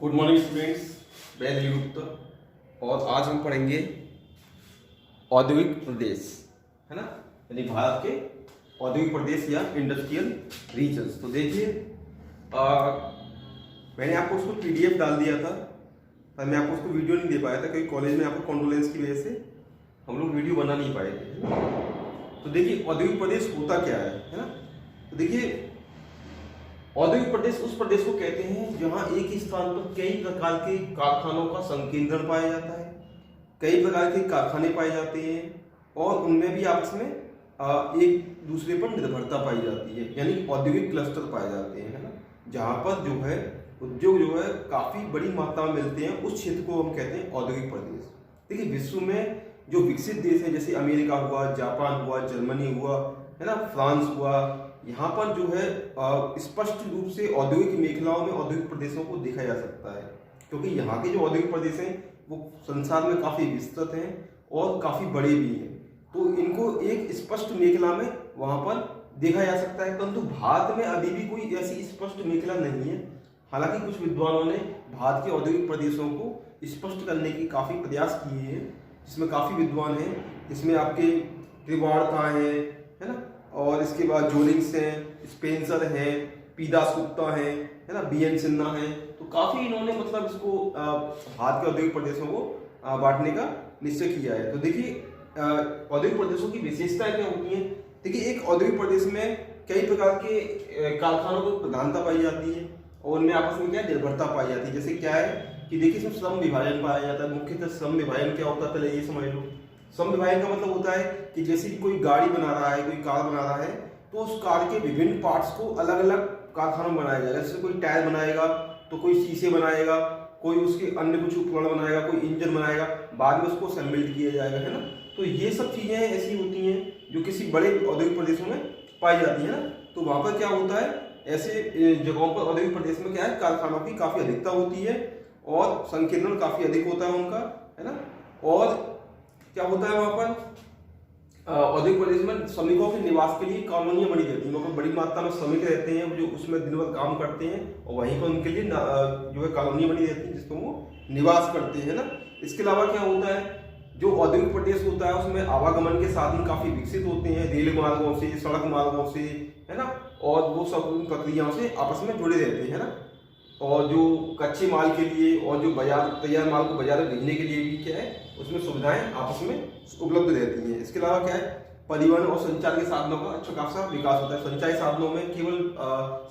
Good morning students, मैं दिलीप गुप्ता और आज हम पढ़ेंगे औद्योगिक प्रदेश, है ना, यानी भारत के औद्योगिक प्रदेश या इंडस्ट्रियल रीजन्स। तो देखिए, मैंने आपको उसको पीडीएफ डाल दिया था, पर मैं आपको उसको वीडियो नहीं दे पाया था क्योंकि कॉलेज में आपको कॉन्डोलेंस की वजह से हम लोग वीडियो बना नहीं पाए थे, है ना। तो देखिए, औद्योगिक प्रदेश होता क्या है ना। तो देखिए, औद्योगिक प्रदेश उस प्रदेश को कहते हैं जहां एक ही स्थान पर कई प्रकार के कारखानों का संकेंद्रण पाया जाता है, कई प्रकार के कारखाने पाए जाते हैं और उनमें भी आपस में एक दूसरे पर निर्भरता पाई जाती है, यानी औद्योगिक क्लस्टर पाए जाते हैं, है ना। जहां पर जो है उद्योग जो है काफी बड़ी मात्रा में मिलते हैं, उस क्षेत्र को हम कहते हैं औद्योगिक प्रदेश। देखिए, विश्व में जो विकसित देश है जैसे अमेरिका हुआ, जापान हुआ, जर्मनी हुआ, है ना, फ्रांस हुआ, यहाँ पर जो है स्पष्ट रूप से औद्योगिक मेखलाओं में औद्योगिक प्रदेशों को देखा जा सकता है, क्योंकि यहाँ के जो औद्योगिक प्रदेश हैं वो संसार में काफी विस्तृत हैं और काफी बड़े भी हैं। तो इनको एक स्पष्ट मेखला में वहां पर देखा जा सकता है, परंतु भारत में अभी भी कोई ऐसी स्पष्ट मेखला नहीं है। हालांकि कुछ विद्वानों ने भारत के औद्योगिक प्रदेशों को स्पष्ट करने की काफी प्रयास किए हैं, जिसमें काफी विद्वान हैं, जिसमें आपके त्रिवाड़ता है ना, और इसके बाद जोलिंग्स हैं, स्पेंसर हैं, पीदास गुप्ता हैं, है ना, बीएन सिन्हा हैं। तो काफी इन्होंने मतलब इसको भारत के औद्योगिक प्रदेशों को बांटने का निश्चय किया है। तो देखिए, औद्योगिक प्रदेशों की विशेषताएं क्या होती हैं। देखिए, एक औद्योगिक प्रदेश में कई प्रकार के कारखानों को प्रधानता पाई जाती है और उनमें आपस में क्या निर्भरता पाई जाती है। जैसे क्या है कि देखिए, इसमें श्रम विभाजन पाया जाता है। मुख्यतः श्रम विभाजन क्या होता है पहले ये समझ लो। श्रम विभाजन का मतलब होता है कि जैसे कि कोई गाड़ी बना रहा है, कोई कार बना रहा है, तो उस कार के विभिन्न पार्ट्स को अलग अलग कारखानों में बनाया जाएगा। जैसे कोई टायर बनाएगा तो कोई शीशे बनाएगा, कोई उसके अन्य कुछ उपकरण बनाएगा, कोई इंजन बनाएगा, बाद में उसको असेंबल्ड किया जाएगा, है ना। तो ये सब चीजें ऐसी होती हैं जो किसी बड़े औद्योगिक प्रदेशों में पाई जाती है ना। तो वहां पर क्या होता है, ऐसे जगहों पर औद्योगिक प्रदेश में क्या है, कारखानों की काफी अधिकता होती है और संकीर्ण काफी अधिक होता है उनका, है ना। और क्या होता है वहां पर औद्योगिक प्रदेश में श्रमिकों के निवास के लिए कॉलोनियां बनी रहती हैं। वहां पर बड़ी मात्रा में श्रमिक रहते हैं जो उसमें दिन भर काम करते हैं और वहीं पर उनके लिए जो है कॉलोनियां बनी रहती हैं जिसको वो निवास करते हैं ना। इसके अलावा क्या होता है, जो औद्योगिक प्रदेश होता है उसमें आवागमन के साधन काफी विकसित होते हैं, रेल मार्गों से, सड़क मार्गों से, है ना, और वो सब उन प्रक्रियाओं से आपस में जुड़े रहते हैं ना। और जो कच्चे माल के लिए और जो बाजार तैयार माल को बाजार में भेजने के लिए भी क्या है, उसमें सुविधाएं आपस में उपलब्ध रहती हैं। इसके अलावा क्या है, परिवहन और संचार के साधनों का अच्छा खासा विकास होता है। संचाई साधनों में केवल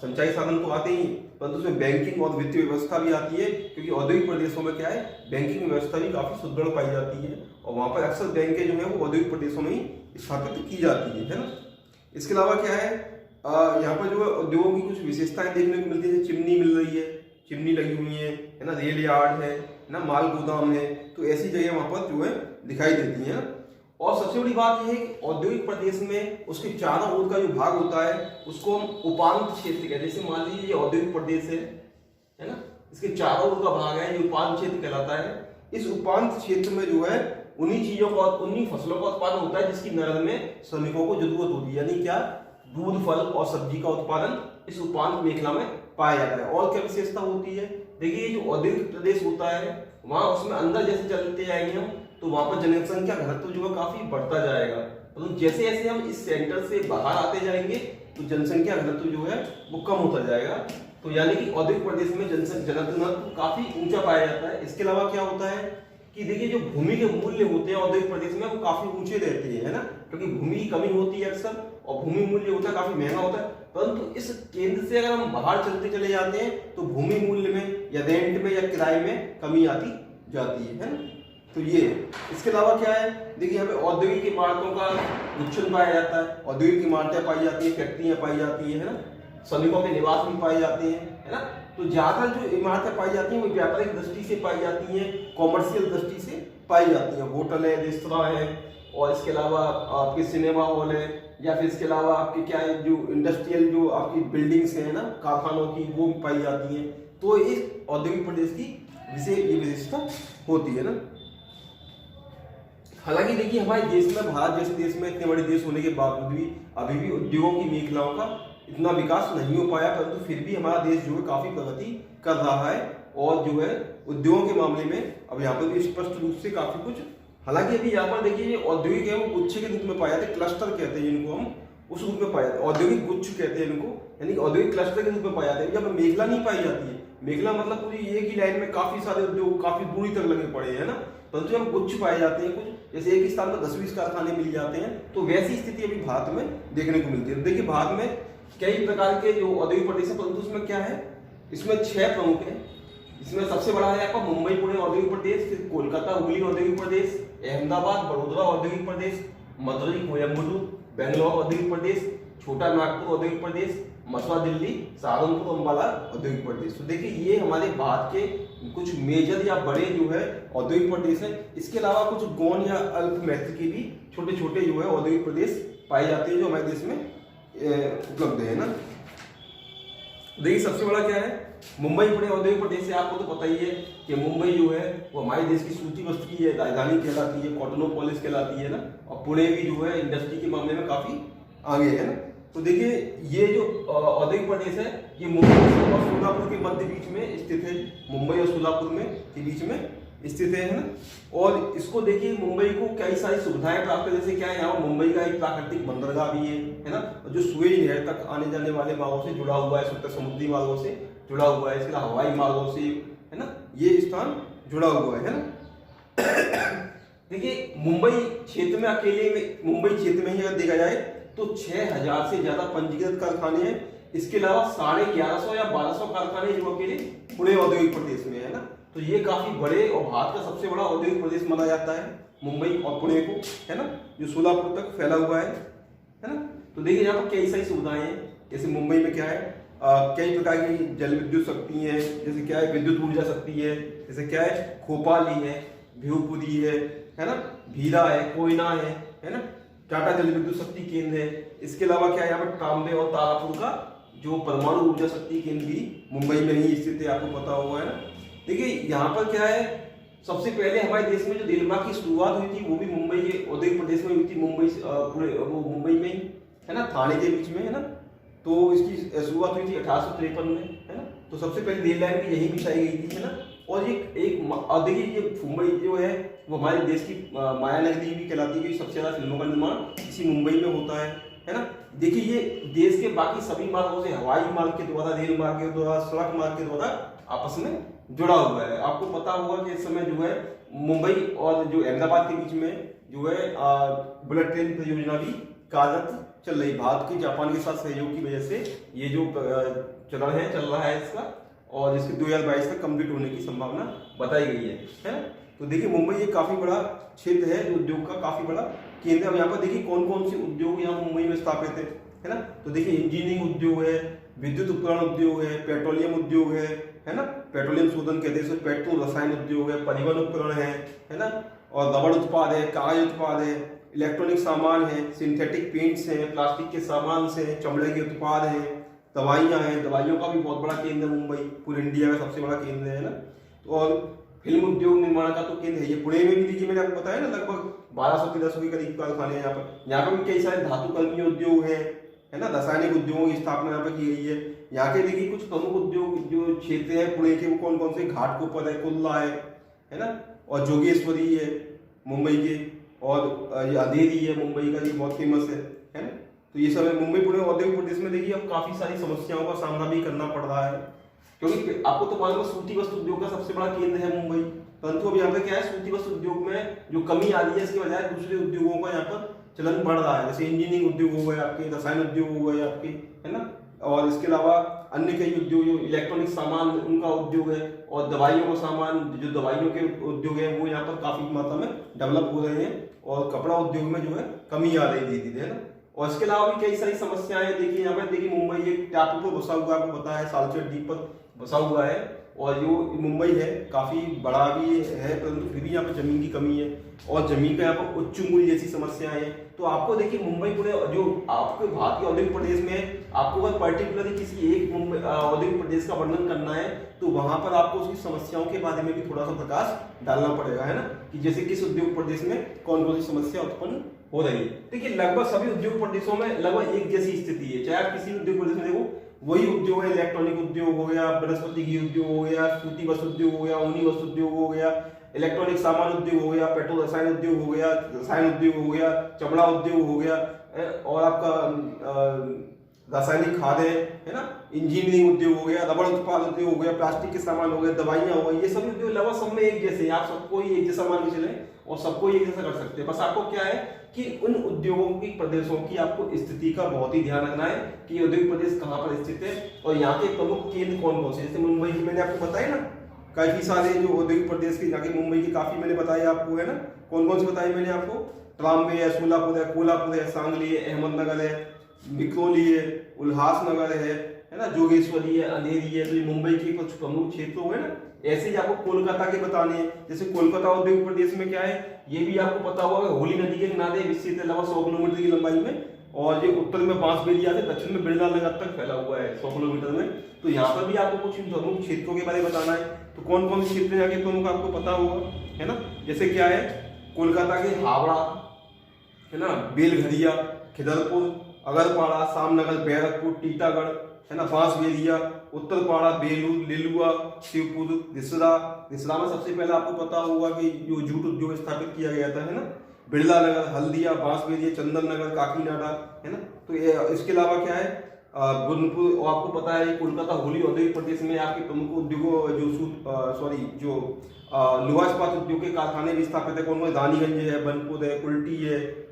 संचाई साधन तो आते ही, परंतु उसमें बैंकिंग और वित्तीय व्यवस्था भी आती है, क्योंकि औद्योगिक प्रदेशों में क्या है, बैंकिंग व्यवस्था भी काफी सुदृढ़ पाई जाती है और वहां पर अक्सर बैंकें जो है वो औद्योगिक प्रदेशों में ही स्थापित की जाती है ना। इसके अलावा क्या है, यहाँ पर जो है उद्योगों की कुछ विशेषताएं देखने को मिलती है। चिमनी मिल रही है, चिमनी लगी हुई है ना, रेल यार्ड है ना, माल गोदाम है। तो ऐसी जगह वहां पर जो है दिखाई देती है। और सबसे बड़ी बात यह है कि औद्योगिक प्रदेश में उसके चारों ओर का जो भाग होता है उसको हम उपांत क्षेत्र कहते हैं। जैसे मान लीजिए ये औद्योगिक प्रदेश है ना, इसके चारों ओर का भाग है, ये उपांत क्षेत्र कहलाता है। इस उपांत क्षेत्र में जो है उन्हीं चीजों का, उन्हीं फसलों का उत्पादन होता है जिसकी नगद में श्रमिकों को जरूरत होती है। यानी क्या, दूध, फल और सब्जी का उत्पादन इस उपांत मेखला में पाया जाता है। और क्या विशेषता होती है, देखिए जो औद्योगिक प्रदेश होता है वहां उसमें अंदर जैसे चलते जाएंगे हम, तो वहां पर जनसंख्या घनत्व जो है काफी बढ़ता जाएगा। तो जैसे जैसे हम इस सेंटर से बाहर आते जाएंगे तो जनसंख्या घनत्व जो है वो कम होता जाएगा। तो यानी कि औद्योगिक प्रदेश में जनसंख्या घनत्व काफी ऊंचा पाया जाता है। इसके अलावा क्या होता है कि देखिए, जो भूमि के मूल्य होते हैं औद्योगिक प्रदेश में वो काफी ऊंचे रहते हैं, है ना, क्योंकि भूमि की कमी होती है अक्सर और भूमि मूल्य होता है काफी महंगा होता है। परंतु इस केंद्र से अगर हम बाहर चलते चले जाते हैं तो भूमि मूल्य में या रेंट में या किराए में कमी आती जाती है ना। तो ये, इसके अलावा क्या है, देखिए यहाँ पे औद्योगिक इमारतों का गुच्छन पाया जाता है, औद्योगिक इमारतें पाई जाती है, फैक्ट्रियां पाई जाती है ना, श्रमिकों के निवास भी पाए जाते हैं, है ना। तो ज्यादातर जो इमारतें पाई जाती हैं वो व्यापारिक दृष्टि से पाई जाती हैं, कॉमर्शियल दृष्टि से पाई जाती हैं। होटल है, रेस्तरां है, और इसके अलावा आपके सिनेमा हॉल है, या फिर इसके अलावा आपके क्या है, जो इंडस्ट्रियल जो आपकी बिल्डिंग्स है ना कारखानों की, वो भी पाई जाती हैं। तो इस औद्योगिक प्रदेश की विशेषता होती है ना। हालांकि देखिए, हमारे देश में, भारत जैसे देश में इतने बड़े देश होने के बावजूद भी अभी भी उद्योगों की मेखलाओं का इतना विकास नहीं हो पाया, परंतु फिर भी हमारा देश जो है काफी प्रगति कर रहा है और जो है उद्योगों के मामले में अब यहाँ पर भी स्पष्ट रूप से काफी कुछ, हालांकि अभी यहाँ पर देखिए औद्योगिक है वो गुच्छे के रूप में पाए जाते हैं, क्लस्टर कहते हैं जिनको हम, उस रूप में पाए जाते हैं, औद्योगिक गुच्छ कहते हैं इनको, यानी औद्योगिक क्लस्टर के रूप में पाए जाते हैं। जब मेखला नहीं पाई जाती है, मेखला मतलब पूरी एक ही लाइन में काफी सारे उद्योग काफी दूरी तक लगे पड़े हैं ना, परंतु जब गुच्छ पाए जाते हैं कुछ, जैसे एक ही स्थान पर 10-20 कारखाने मिल जाते हैं, तो वैसी स्थिति अभी भारत में देखने को मिलती है। देखिए भारत में कई प्रकार के जो औद्योगिक प्रदेश है, परंतु उसमें क्या है, इसमें 6 प्रमुख है। इसमें सबसे बड़ा है आपका मुंबई पुणे औद्योगिक प्रदेश, फिर कोलकाता हुगली औद्योगिक प्रदेश, अहमदाबाद बड़ोदरा औद्योगिक प्रदेश, मदुरई कोयम्बटूर बेंगलोर औद्योगिक प्रदेश, छोटा नागपुर औद्योगिक प्रदेश, मसुआ दिल्ली, सहारनपुर अम्बाला औद्योगिक प्रदेश। तो देखिए ये हमारे भारत के कुछ मेजर या बड़े जो है औद्योगिक प्रदेश है। इसके अलावा कुछ गौण या अल्प महत्व के भी छोटे छोटे जो है औद्योगिक प्रदेश पाए जाते हैं जो हमारे देश में उपलब्ध है ना। देखिए सबसे बड़ा क्या है, मुंबई पुणे औद्योगिक प्रदेश से आपको तो पता ही है कि मुंबई जो है वो हमारे देश की सूची वस्त्र की राजधानी कहलाती है, कॉटनोपोलिस कहलाती है ना, और पुणे भी जो है इंडस्ट्री के मामले में काफी आगे है ना। तो देखिए ये जो औद्योगिक प्रदेश है ये मुंबई और सोलापुर के मध्य बीच में स्थित है, मुंबई और सोलापुर में के बीच में स्थित है ना। और इसको देखिए मुंबई को कई सारी सुविधाएं प्राप्त है, जैसे क्या है यहाँ मुंबई का एक प्राकृतिक बंदरगाह भी है ना, जो सुएज नहर तक आने जाने वाले मार्गों से जुड़ा हुआ है, समुद्री मार्गों से जुड़ा हुआ है, इसके अलावा हवाई मार्गों से है ना, ये स्थान जुड़ा हुआ है ना। देखिए मुंबई क्षेत्र में अकेले में, मुंबई क्षेत्र में ही अगर देखा जाए तो 6000 से ज्यादा पंजीकृत कारखाने हैं। इसके अलावा 1150 या 1200 कारखाने जो अकेले पुणे औद्योगिक प्रदेश में है ना। तो ये काफी बड़े और भारत का सबसे बड़ा औद्योगिक प्रदेश माना जाता है मुंबई और पुणे को, है ना, जो सोलापुर तक फैला हुआ है ना। तो देखिए यहाँ पर कई सारी सुविधाएं हैं, जैसे मुंबई में क्या है, कई प्रकार की जल विद्युत शक्ति है, जैसे क्या है विद्युत ऊर्जा शक्ति है, जैसे क्या है खोपाली है, भिवपुरी है ना, भीरा है, कोयना है ना, टाटा जल विद्युत शक्ति केंद्र है। इसके अलावा क्या है यहाँ पर तांबे और तारापुर का जो परमाणु ऊर्जा शक्ति केंद्र भी मुंबई में ही स्थित है, आपको पता होगा है ना। देखिए यहाँ पर क्या है, सबसे पहले हमारे देश में जो रेल मार्ग की शुरुआत हुई थी वो भी मुंबई के औद्योगिक प्रदेश में हुई थी, मुंबई पूरे वो मुंबई में ही है ना, थाने के बीच में है ना। तो इसकी शुरुआत हुई थी 1853 में है ना। तो सबसे पहले रेल लाइन भी यही बिछाई गई थी है ना। और देखिए ये मुंबई जो है वो हमारे देश की माया नगरी भी कहलाती है, सबसे ज्यादा फिल्मों का निर्माण इसी मुंबई में होता है ना। देखिए ये देश के बाकी सभी मार्गों से, हवाई मार्ग के द्वारा, रेल मार्ग के द्वारा, सड़क मार्ग के द्वारा आपस में जुड़ा हुआ है। आपको पता होगा कि इस समय जो है मुंबई और जो अहमदाबाद के बीच में जो है बुलेट ट्रेन परियोजना भी कार्यरत चल रही। भारत की जापान के साथ सहयोग की वजह से ये जो चल रहा है इसका, और जिसके 2022 तक कंप्लीट होने की संभावना बताई गई है। तो देखिए मुंबई एक काफी बड़ा क्षेत्र है जो उद्योग का काफी बड़ा केंद्र है। अब यहाँ पर देखिए कौन कौन से उद्योग यहाँ मुंबई में स्थापित है ना। तो देखिए इंजीनियरिंग उद्योग है, विद्युत उपकरण उद्योग है, पेट्रोलियम उद्योग है ना, पेट्रोलियम शोधन कहते हैं, पेट्रो रसायन उद्योग है, परिवहन उपकरण है ना, और रबड़ उत्पाद है, कागज उत्पाद है, इलेक्ट्रॉनिक सामान है, सिंथेटिक पेंट्स हैं, प्लास्टिक के सामान से, चमड़े के उत्पाद हैं, दवाइयाँ हैं, दवाइयों का भी बहुत बड़ा केंद्र है मुंबई, पूरे इंडिया का सबसे बड़ा केंद्र है ना। तो और फिल्म उद्योग निर्माण का तो केंद्र है ये। पुणे में भी देखिए मैंने आपको बताया ना, लगभग 1200-1300 के करीब कारखाने हैं यहाँ पर भी कई सारे धातु कर्मी उद्योग है ना, रासायनिक उद्योगों की स्थापना यहाँ पर की गई है। यहाँ के देखिए कुछ प्रमुख उद्योग जो क्षेत्र है पुणे के, वो कौन कौन से, घाटकोपर है, कुल्ला है ना, और जोगेश्वरी है मुंबई के, और ये अंधेरी है मुंबई का, ये बहुत फेमस है ना। तो ये सब है मुंबई पुणे औद्योगिक प्रदेश में। देखिए अब काफी सारी समस्याओं का सामना भी करना पड़ रहा है, क्योंकि आपको तो मालूम है सूती वस्त्र उद्योग का सबसे बड़ा केंद्र है मुंबई, परंतु अब यहाँ पे क्या है, सूती वस्त्र उद्योग में जो कमी आ रही है इसके बजाय दूसरे उद्योगों का यहाँ पर चलन बढ़ रहा है। जैसे इंजीनियरिंग उद्योग हो गए आपके, रसायन उद्योग हो गए आपके, है ना, और इसके अलावा अन्य कई उद्योग, जो इलेक्ट्रॉनिक सामान उनका उद्योग है, और दवाइयों का सामान, जो दवाइयों के उद्योग है वो यहाँ पर काफी मात्रा में डेवलप हो रहे हैं, और कपड़ा उद्योग में जो है कमी आ रही धीरे धीरे है ना। और इसके अलावा भी कई सारी समस्याएं हैं। देखिए यहाँ पर देखिए मुंबई एक टापू पर बसा हुआ, आपको पता है सालचर द्वीप पर बसा हुआ है, और जो मुंबई है काफी बड़ा भी है, परंतु फिर भी यहाँ पर जमीन की कमी है, और जमीन का यहाँ पर उच्च मूल्य जैसी समस्याएं हैं। तो आपको देखिए मुंबई पुणे जो आपके भारत के औद्योगिक प्रदेश में आपको अगर पर्टिकुलरली किसी एक मुंबई औद्योगिक प्रदेश का वर्णन करना है तो वहां पर आपको उसकी समस्याओं के बारे में भी थोड़ा सा प्रकाश डालना पड़ेगा, है ना, कि जैसे किस उद्योग प्रदेश में कौन कौन सी समस्या उत्पन्न हो रही है। देखिए लगभग सभी उद्योग प्रदेशों में लगभग एक जैसी स्थिति है, चाहे आप किसी उद्योग प्रदेश में देखो, वही उद्योग है, इलेक्ट्रॉनिक उद्योग हो गया, वनस्पति घी उद्योग हो गया, सूती वस्त्र उद्योग हो गया, ऊनी वस्त्र उद्योग हो गया, इलेक्ट्रॉनिक सामान उद्योग हो गया, पेट्रोल रसायन उद्योग हो गया, रसायन उद्योग हो गया, चमड़ा उद्योग हो गया, और आपका रासायनिक खाद है ना, इंजीनियरिंग उद्योग हो गया, रबड़ उत्पाद उद्योग हो गया, प्लास्टिक के सामान हो गए, दवाइयां हो गई, ये सभी उद्योग लगभग सब में एक जैसे हैं। आप सबको ही एक जैसा मान के चले और सबको एक जैसा कर सकते हैं। बस आपको क्या है कि उन उद्योगों की प्रदेशों की आपको स्थिति का बहुत ही ध्यान रखना है कि ये औद्योगिक प्रदेश कहाँ पर स्थित है और यहाँ के प्रमुख केंद्र कौन कौन से। जैसे मुंबई की मैंने आपको बताया ना, काफी सारे जो औद्योगिक प्रदेश के यहाँ के मुंबई की काफी मैंने बताया आपको, है ना, कौन कौन से बताए मैंने आपको, ट्राम्बे है, सोलापुर है, कोल्हापुर है, सांगली है, अहमदनगर है, बिक्रोली है, उल्हासनगर है ना, जोगेश्वरी है, अंधेरी है। तो ये मुंबई के कुछ प्रमुख क्षेत्र हुए ना। ऐसे ही आपको कोलकाता के बताने हैं। जैसे कोलकाता औद्योगिक प्रदेश में क्या है, ये भी आपको पता होगा, होली नदी के किनारे विस्तृत है लगभग 100 किलोमीटर की लंबाई में, और ये उत्तर में बांसबेरिया से दक्षिण में बिरला नगर तक फैला हुआ है 100 किलोमीटर में। तो यहाँ पर भी आपको कुछ प्रमुख क्षेत्रों के बारे में बताना है। तो कौन कौन से क्षेत्र यहाँ के प्रमुख आपको पता होगा, है ना। जैसे क्या है, कोलकाता के हावड़ा, है ना, बेलघरिया, खिदरपुर, अगरपाड़ा, सामनगर, बैरकपुर, टीटागढ़, है ना, बांसबेरिया, उत्तरपाड़ा, बेलूर, लिलुआ, शिवपुर, रिसरा में सबसे पहले आपको पता होगा कि जो जूट उद्योग स्थापित किया गया था, है ना, बिरला नगर, हल्दिया, बांसबेरिया, चंदन नगर, काकीनाडा, है ना। तो इसके अलावा क्या है, बुरनपुर, और आपको पता है कोलकाता होली औद्योगिक प्रदेश में आपके प्रमुख उद्योगों जो लोहा इस्पात उद्योग के कारखाने भी स्थापित है। कौन कौन, रानीगंज है, बनपुर है, कुल्टी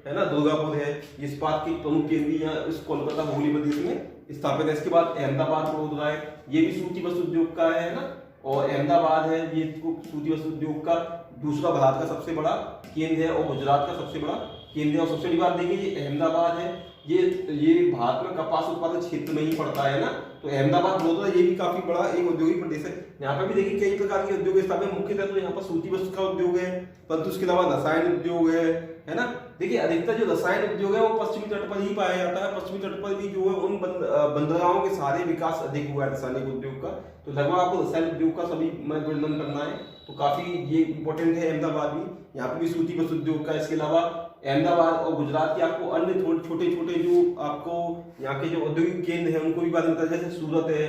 है ना, दुर्गापुर है। इस्पात की प्रमुख केंद्र यहाँ इस कोलकाता होली प्रदेश में स्थापित है। इसके बाद अहमदाबाद वडोदरा है, ये भी सूती वस्त्र उद्योग का है ना, और अहमदाबाद है ये सूती वस्त्र उद्योग का दूसरा भारत का सबसे बड़ा केंद्र है, और गुजरात का सबसे बड़ा केंद्र है। और सबसे बड़ी बात देखिए, ये अहमदाबाद है, ये भारत में कपास उत्पादन क्षेत्र में ही पड़ता है ना। तो अहमदाबाद वडोदरा ये भी काफी बड़ा एक औद्योगिक प्रदेश है। यहाँ पे भी देखिए कई प्रकार के उद्योग स्थापित, मुख्यतः तो यहाँ पर सूती वस्त्र का उद्योग है, परंतु उसके अलावा रसायन उद्योग है ना। देखिए अधिकतर जो रसायन उद्योग है वो पश्चिमी तट पर ही पाया जाता है। पश्चिमी तट पर भी जो है उन बंदरगाहों के सहारे विकास अधिक हुआ है रासायनिक उद्योग का। तो लगभग आपको रसायन उद्योग का सभी में वर्णन करना है, तो काफी ये इंपॉर्टेंट है। अहमदाबाद भी, यहाँ पे भी सूती वस्त्र उद्योग का। इसके अलावा अहमदाबाद और गुजरात के आपको अन्य छोटे छोटे जो आपको यहाँ के जो औद्योगिक केंद्र है उनको भी बात बताया। जैसे सूरत है,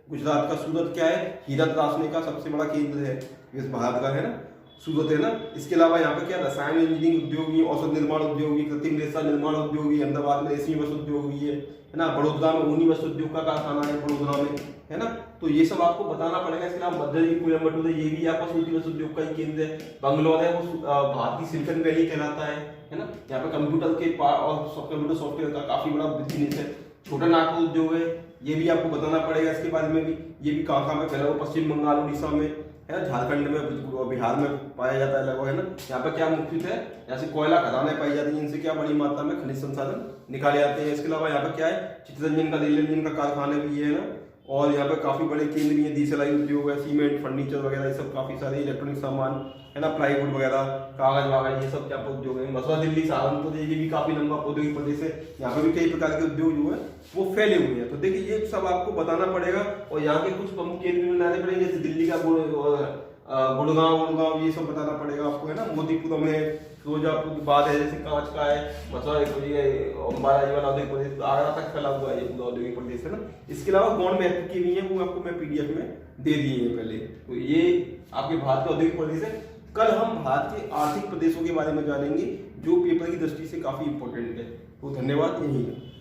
गुजरात का सूरत क्या है, हीरा तराशने का सबसे बड़ा केंद्र है इस भारत का, है ना, सूरत है ना। इसके अलावा यहाँ पे क्या, रसायन इंजीनियरिंग उद्योग भी, औषध निर्माण उद्योग भी, कृत्रिम रेशा निर्माण उद्योग भी, अहमदाबाद में रेशमी वस्त्र उद्योग भी है ना। बड़ोदरा में ऊनी वस्त्र उद्योग का कारखाना है, बड़ोदरा में, है ना। तो ये सब आपको बताना पड़ेगा। इसके अलावा मध्य कोयम्बटूर है, ये भी आपका सूती वस्त्र उद्योग का ही केंद्र है। बंगलौर है, वो भारत की सिलिकॉन वैली कहलाता है ना। यहाँ पे कंप्यूटर के और कंप्यूटर सॉफ्टवेयर का काफी बड़ा बिजनेस है। छोटा नागपुर उद्योग है, ये भी आपको बताना पड़ेगा इसके बारे में भी। ये भी कहाँ में फैला हुआ, पश्चिम बंगाल, उड़ीसा में, है ना, झारखंड में, बिहार में पाया जाता है लगभग, है ना। यहाँ पे क्या मुख्य है, यहाँ से कोयला खदानें पाई जाती हैं, जिनसे क्या बड़ी मात्रा में खनिज संसाधन निकाले जाते हैं। इसके अलावा यहाँ पे क्या है, चित्ररंजन का, रेल इंजन का कारखाना भी है ना। और यहाँ पे काफी बड़े केंद्र भी है, दिसलाई उद्योग है, सीमेंट, फर्नीचर वगैरह, ये सब काफी सारे इलेक्ट्रॉनिक सामान, है ना, प्लाईवुड वगैरह, कागज वागज, ये सब क्या उद्योग है। मथुरा, दिल्ली, सहारनपुर, ये भी काफी लंबा औद्योगिक प्रदेश है। यहाँ पे भी कई प्रकार के उद्योग जो है वो फैले हुए हैं। तो देखिए ये सब आपको बताना पड़ेगा। और यहाँ के कुछ प्रमुख केंद्र भी बनाने पड़ेंगे, जैसे दिल्ली का गुड़गांव, ये सब बताना पड़ेगा आपको, है ना। मोतीपुरम है, फिरोजापुर के बाद है, जैसे कांच का है, मथुरा, अम्बाला, ये वाला औद्योगिक प्रदेश आगरा तक फैला हुआ है, ये पूरा औद्योगिक प्रदेश, है ना। इसके अलावा गौण महत्व की भी है, वो आपको मैं PDF में दे दिए हैं पहले। तो ये आपके भारत का औद्योगिक प्रदेश है। कल हम भारत के आर्थिक प्रदेशों के बारे में जानेंगे, जो पेपर की दृष्टि से काफी इंपॉर्टेंट है। तो धन्यवाद, यही है।